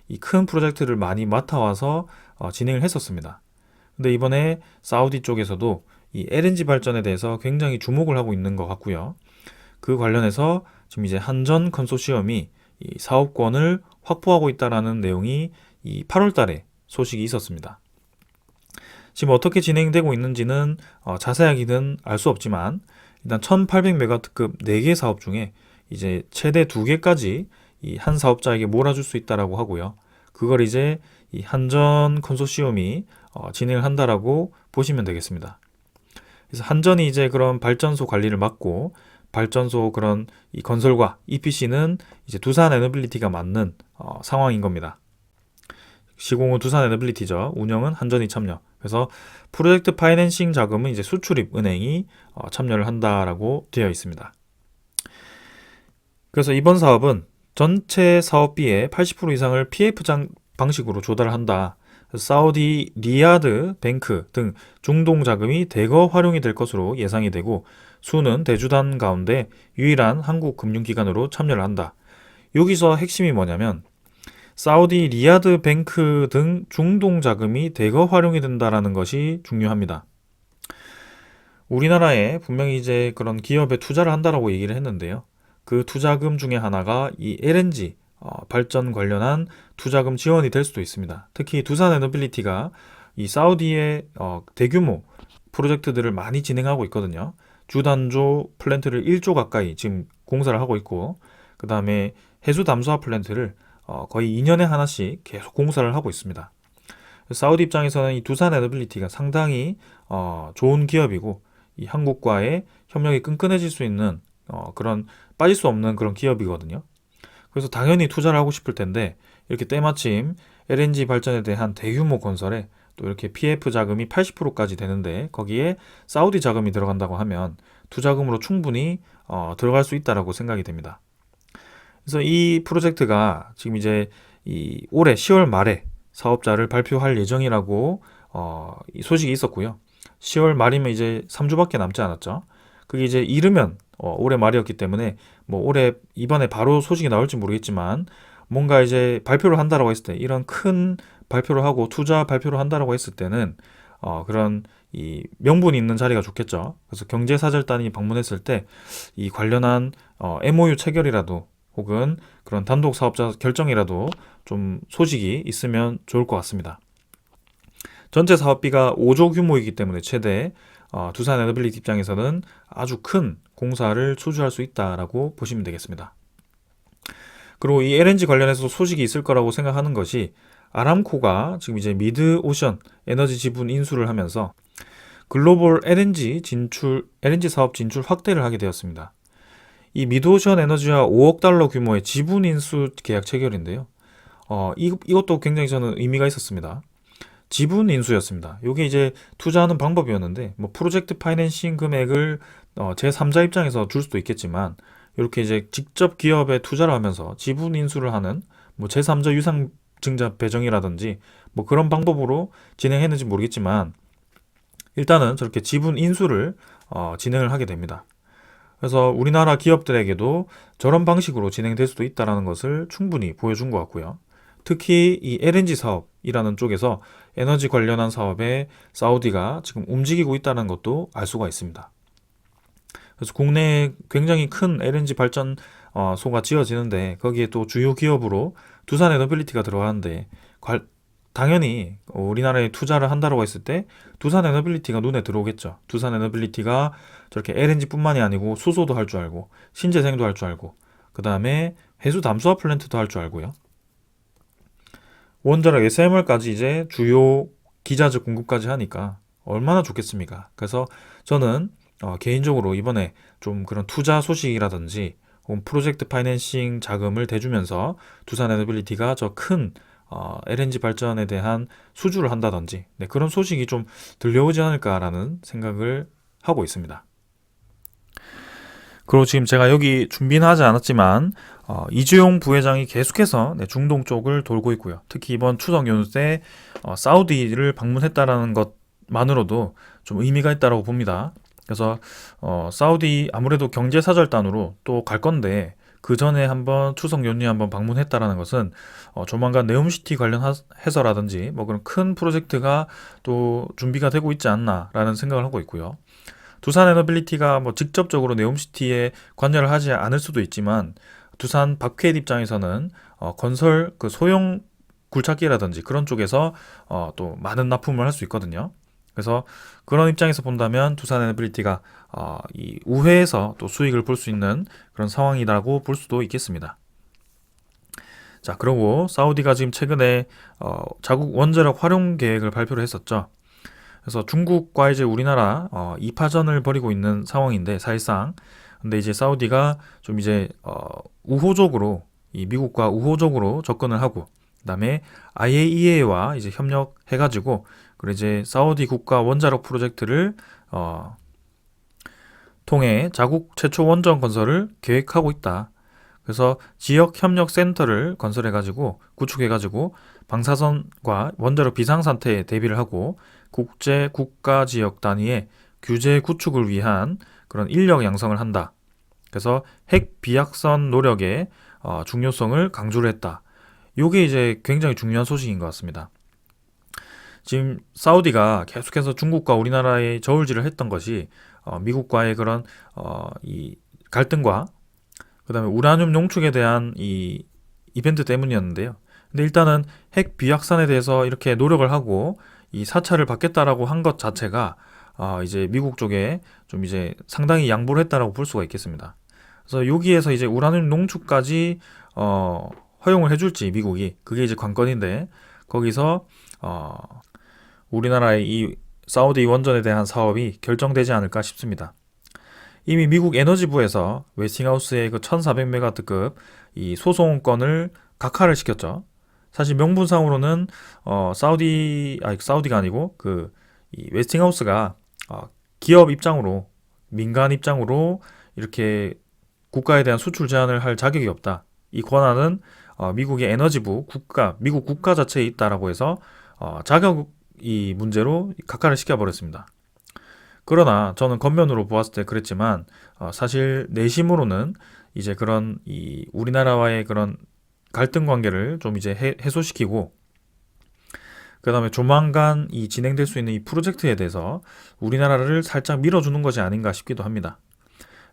이 큰 프로젝트를 많이 맡아와서 진행을 했었습니다. 근데 이번에 사우디 쪽에서도 이 LNG 발전에 대해서 굉장히 주목을 하고 있는 것 같고요. 그 관련해서 지금 이제 한전 컨소시엄이 이 사업권을 확보하고 있다라는 내용이 이 8월 달에 소식이 있었습니다. 지금 어떻게 진행되고 있는지는 자세하게는 알 수 없지만 일단 1800메가와트급 4개 사업 중에 이제 최대 2개까지 이 한 사업자에게 몰아줄 수 있다라고 하고요. 그걸 이제 이 한전 컨소시엄이 진행을 한다라고 보시면 되겠습니다. 그래서 한전이 이제 그런 발전소 관리를 맡고 발전소 그런 이 건설과 EPC는 이제 두산 에너빌리티가 맡는 상황인 겁니다. 시공은 두산 에너빌리티죠. 운영은 한전이 참여. 그래서 프로젝트 파이낸싱 자금은 이제 수출입 은행이 참여를 한다라고 되어 있습니다. 그래서 이번 사업은 전체 사업비의 80% 이상을 PF 방식으로 조달을 한다. 사우디 리야드 뱅크 등 중동 자금이 대거 활용이 될 것으로 예상이 되고 수는 대주단 가운데 유일한 한국 금융기관으로 참여를 한다. 여기서 핵심이 뭐냐면 사우디 리야드 뱅크 등 중동 자금이 대거 활용이 된다라는 것이 중요합니다. 우리나라에 분명히 이제 그런 기업에 투자를 한다라고 얘기를 했는데요. 그 투자금 중에 하나가 이 LNG 발전 관련한 투자금 지원이 될 수도 있습니다. 특히 두산 에너빌리티가 이 사우디의 대규모 프로젝트들을 많이 진행하고 있거든요. 주단조 플랜트를 1조 가까이 지금 공사를 하고 있고 그 다음에 해수 담수화 플랜트를 거의 2년에 하나씩 계속 공사를 하고 있습니다. 사우디 입장에서는 이 두산 에너빌리티가 상당히 좋은 기업이고 이 한국과의 협력이 끈끈해질 수 있는 그런 빠질 수 없는 그런 기업이거든요. 그래서 당연히 투자를 하고 싶을 텐데 이렇게 때마침 LNG 발전에 대한 대규모 건설에 또 이렇게 PF 자금이 80%까지 되는데 거기에 사우디 자금이 들어간다고 하면 투자금으로 충분히 들어갈 수 있다라고 생각이 됩니다. 그래서 이 프로젝트가 지금 이제 이 올해 10월 말에 사업자를 발표할 예정이라고 이 소식이 있었고요. 10월 말이면 이제 3주밖에 남지 않았죠. 그게 이제 이르면 올해 말이었기 때문에 뭐 올해 이번에 바로 소식이 나올지 모르겠지만 뭔가 이제 발표를 한다라고 했을 때 이런 큰 발표를 하고 투자 발표를 한다라고 했을 때는 그런 이 명분이 있는 자리가 좋겠죠. 그래서 경제사절단이 방문했을 때 이 관련한 MOU 체결이라도 혹은 그런 단독 사업자 결정이라도 좀 소식이 있으면 좋을 것 같습니다. 전체 사업비가 5조 규모이기 때문에 최대 두산 에너빌리티 입장에서는 아주 큰 공사를 수주할 수 있다라고 보시면 되겠습니다. 그리고 이 LNG 관련해서 소식이 있을 거라고 생각하는 것이 아람코가 지금 이제 미드 오션 에너지 지분 인수를 하면서 글로벌 LNG 사업 진출 확대를 하게 되었습니다. 이 미드오션 에너지와 5억 달러 규모의 지분 인수 계약 체결인데요. 이것도 굉장히 저는 의미가 있었습니다. 지분 인수였습니다. 이게 이제 투자하는 방법이었는데 뭐 프로젝트 파이낸싱 금액을 제3자 입장에서 줄 수도 있겠지만 이렇게 이제 직접 기업에 투자를 하면서 지분 인수를 하는 뭐 제3자 유상증자 배정이라든지 뭐 그런 방법으로 진행했는지 모르겠지만 일단은 저렇게 지분 인수를 진행을 하게 됩니다. 그래서 우리나라 기업들에게도 저런 방식으로 진행될 수도 있다는 것을 충분히 보여준 것 같고요. 특히 이 LNG 사업이라는 쪽에서 에너지 관련한 사업에 사우디가 지금 움직이고 있다는 것도 알 수가 있습니다. 그래서 국내에 굉장히 큰 LNG 발전소가 지어지는데 거기에 또 주요 기업으로 두산 에너빌리티가 들어가는데 당연히 우리나라에 투자를 한다고 했을 때 두산 에너빌리티가 눈에 들어오겠죠. 두산 에너빌리티가 저렇게 LNG뿐만이 아니고 수소도 할 줄 알고 신재생도 할 줄 알고 그 다음에 해수 담수화 플랜트도 할 줄 알고요. 원자력 SMR까지 이제 주요 기자재 공급까지 하니까 얼마나 좋겠습니까? 그래서 저는 개인적으로 이번에 좀 그런 투자 소식이라든지 혹은 프로젝트 파이낸싱 자금을 대주면서 두산 에너빌리티가 저 큰 LNG 발전에 대한 수주를 한다든지 네, 그런 소식이 좀 들려오지 않을까라는 생각을 하고 있습니다. 그리고 지금 제가 여기 준비는 하지 않았지만 이주용 부회장이 계속해서 네, 중동 쪽을 돌고 있고요. 특히 이번 추석 연휴 때 사우디를 방문했다라는 것만으로도 좀 의미가 있다고 봅니다. 그래서 사우디 아무래도 경제사절단으로 또 갈 건데 그 전에 한번 추석 연휴에 한번 방문했다라는 것은 조만간 네옴시티 관련해서라든지 뭐 그런 큰 프로젝트가 또 준비가 되고 있지 않나라는 생각을 하고 있고요. 두산 에너빌리티가 뭐 직접적으로 네옴시티에 관여를 하지 않을 수도 있지만 두산 바퀴 입장에서는 건설 그 소형 굴착기라든지 그런 쪽에서 또 많은 납품을 할 수 있거든요. 그래서 그런 입장에서 본다면 두산 에너빌리티가 이 우회에서 또 수익을 볼 수 있는 그런 상황이라고 볼 수도 있겠습니다. 자, 그리고 사우디가 지금 최근에 자국 원자력 활용 계획을 발표를 했었죠. 그래서 중국과 이제 우리나라 2파전을 벌이고 있는 상황인데 사실상 근데 이제 사우디가 좀 이제 우호적으로 이 미국과 우호적으로 접근을 하고 그다음에 IAEA와 이제 협력해가지고 그리고 이제 사우디 국가 원자력 프로젝트를 통해 자국 최초 원전 건설을 계획하고 있다. 그래서 지역 협력 센터를 건설해가지고 구축해가지고 방사선과 원자력 비상 상태에 대비를 하고 국제 국가 지역 단위의 규제 구축을 위한 그런 인력 양성을 한다. 그래서 핵 비약선 노력의 중요성을 강조를 했다. 이게 이제 굉장히 중요한 소식인 것 같습니다. 지금 사우디가 계속해서 중국과 우리나라의 저울질을 했던 것이 미국과의 그런 이 갈등과 그다음에 우라늄 농축에 대한 이 이벤트 때문이었는데요. 근데 일단은 핵 비확산에 대해서 이렇게 노력을 하고 이 사찰을 받겠다라고 한 것 자체가 이제 미국 쪽에 좀 이제 상당히 양보를 했다라고 볼 수가 있겠습니다. 그래서 여기에서 이제 우라늄 농축까지 허용을 해줄지 미국이 그게 이제 관건인데 거기서 우리나라의 이 사우디 원전에 대한 사업이 결정되지 않을까 싶습니다. 이미 미국 에너지부에서 웨스팅하우스의 그 1400메가와트급 이 소송권을 각하를 시켰죠. 사실 명분상으로는 사우디가 아니고 그 이 웨스팅하우스가 기업 입장으로 민간 입장으로 이렇게 국가에 대한 수출 제한을 할 자격이 없다. 이 권한은 미국의 에너지부 미국 국가 자체에 있다라고 해서 자격 이 문제로 각하를 시켜버렸습니다. 그러나 저는 겉면으로 보았을 때 그랬지만 사실 내심으로는 이제 그런 이 우리나라와의 그런 갈등 관계를 좀 이제 해소시키고 그 다음에 조만간 이 진행될 수 있는 이 프로젝트에 대해서 우리나라를 살짝 밀어주는 것이 아닌가 싶기도 합니다.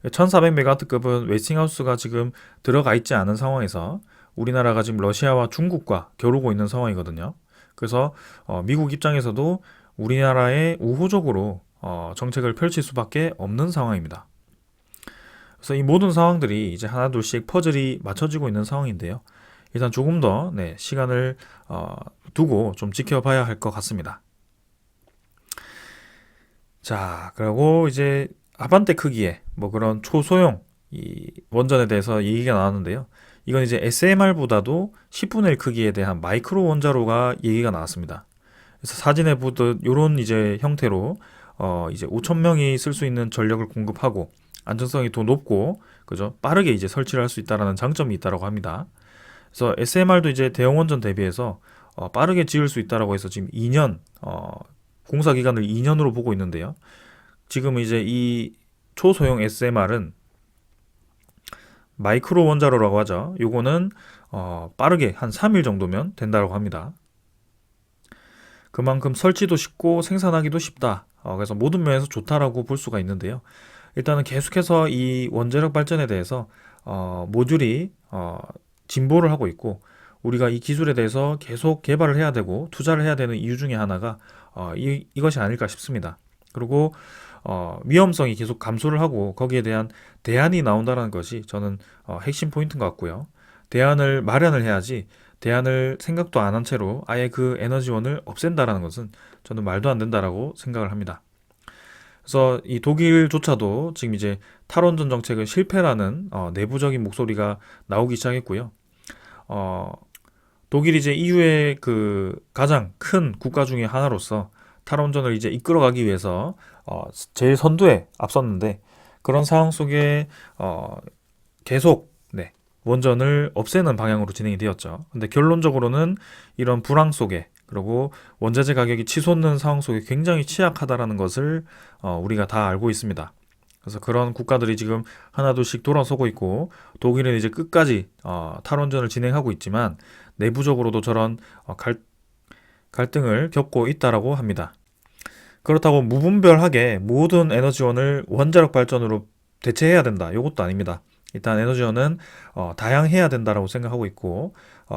1400메가와트급은 웨스팅하우스가 지금 들어가 있지 않은 상황에서 우리나라가 지금 러시아와 중국과 겨루고 있는 상황이거든요. 그래서 미국 입장에서도 우리나라에 우호적으로 정책을 펼칠 수밖에 없는 상황입니다. 그래서 이 모든 상황들이 이제 하나둘씩 퍼즐이 맞춰지고 있는 상황인데요. 일단 조금 더 시간을 두고 좀 지켜봐야 할 것 같습니다. 자, 그리고 이제 아반떼 크기의 뭐 그런 초소형 이 원전에 대해서 얘기가 나왔는데요. 이건 이제 SMR보다도 10분의 1 크기에 대한 마이크로 원자로가 얘기가 나왔습니다. 그래서 사진에 보듯 이런 이제 형태로 이제 5,000명이 쓸 수 있는 전력을 공급하고 안정성이 더 높고, 그죠? 빠르게 이제 설치를 할 수 있다라는 장점이 있다라고 합니다. 그래서 SMR도 이제 대형 원전 대비해서 빠르게 지을 수 있다라고 해서 지금 2년, 공사 기간을 2년으로 보고 있는데요. 지금 이제 이 초소형 SMR은 마이크로 원자로라고 하죠. 요거는 빠르게 한 3일 정도면 된다고 합니다. 그만큼 설치도 쉽고 생산하기도 쉽다. 그래서 모든 면에서 좋다라고 볼 수가 있는데요. 일단은 계속해서 이 원자력 발전에 대해서 모듈이 진보를 하고 있고, 우리가 이 기술에 대해서 계속 개발을 해야 되고 투자를 해야 되는 이유 중에 하나가 이것이 아닐까 싶습니다. 그리고 위험성이 계속 감소를 하고 거기에 대한 대안이 나온다는 것이 저는 핵심 포인트인 것 같고요. 대안을 마련을 해야지, 대안을 생각도 안 한 채로 아예 그 에너지원을 없앤다라는 것은 저는 말도 안 된다라고 생각을 합니다. 그래서 이 독일조차도 지금 이제 탈원전 정책은 실패라는 내부적인 목소리가 나오기 시작했고요. 어, 독일이 이제 EU의 그 가장 큰 국가 중에 하나로서 탈원전을 이제 이끌어가기 위해서 제일 선두에 앞섰는데, 그런 상황 속에 계속 원전을 없애는 방향으로 진행이 되었죠. 근데 결론적으로는 이런 불황 속에, 그리고 원자재 가격이 치솟는 상황 속에 굉장히 취약하다라는 것을 우리가 다 알고 있습니다. 그래서 그런 국가들이 지금 하나둘씩 돌아서고 있고, 독일은 이제 끝까지 탈원전을 진행하고 있지만 내부적으로도 저런 갈등을 겪고 있다라고 합니다. 그렇다고 무분별하게 모든 에너지원을 원자력 발전으로 대체해야 된다, 이것도 아닙니다. 일단 에너지원은 다양해야 된다라고 생각하고 있고,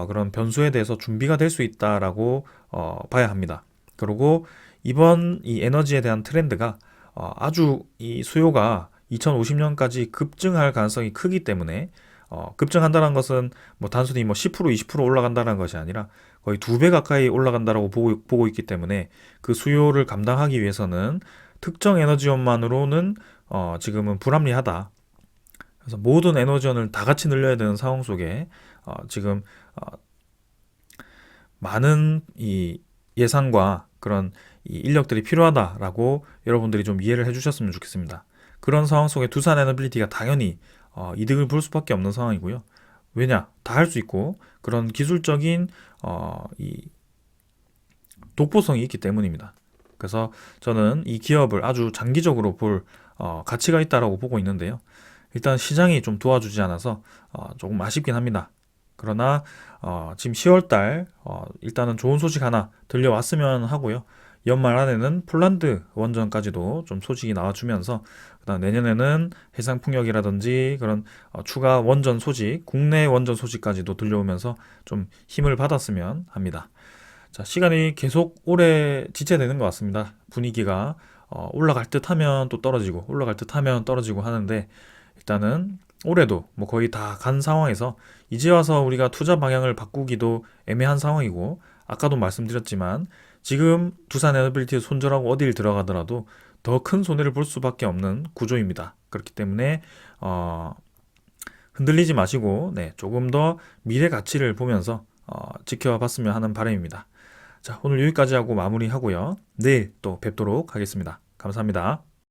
그런 변수에 대해서 준비가 될 수 있다라고 봐야 합니다. 그리고 이번 이 에너지에 대한 트렌드가 아주 이 수요가 2050년까지 급증할 가능성이 크기 때문에, 급증한다는 것은 뭐 단순히 뭐 10% 20% 올라간다는 것이 아니라 거의 2배 가까이 올라간다라고 보고 있기 때문에, 그 수요를 감당하기 위해서는 특정 에너지원만으로는 지금은 불합리하다. 그래서 모든 에너지원을 다 같이 늘려야 되는 상황 속에 지금 많은 이 예산과 그런 이 인력들이 필요하다라고 여러분들이 좀 이해를 해주셨으면 좋겠습니다. 그런 상황 속에 두산 에너빌리티가 당연히 이득을 볼 수밖에 없는 상황이고요. 왜냐? 다 할 수 있고 그런 기술적인 이 독보성이 있기 때문입니다. 그래서 저는 이 기업을 아주 장기적으로 볼 가치가 있다라고 보고 있는데요. 일단 시장이 좀 도와주지 않아서 조금 아쉽긴 합니다. 그러나 지금 10월달 일단은 좋은 소식 하나 들려왔으면 하고요. 연말 안에는 폴란드 원전까지도 좀 소식이 나와주면서, 그다음 내년에는 해상풍력이라든지 그런 추가 원전 소식, 국내 원전 소식까지도 들려오면서 좀 힘을 받았으면 합니다. 자, 시간이 계속 오래 지체되는 것 같습니다. 분위기가 올라갈 듯 하면 또 떨어지고 올라갈 듯 하면 떨어지고 하는데, 일단은 올해도 뭐 거의 다 간 상황에서 이제 와서 우리가 투자 방향을 바꾸기도 애매한 상황이고, 아까도 말씀드렸지만 지금 두산 에너빌리티 손절하고 어딜 들어가더라도 더 큰 손해를 볼 수밖에 없는 구조입니다. 그렇기 때문에 흔들리지 마시고 조금 더 미래 가치를 보면서 지켜봤으면 하는 바람입니다. 자, 오늘 여기까지 하고 마무리하고요. 내일 또 뵙도록 하겠습니다. 감사합니다.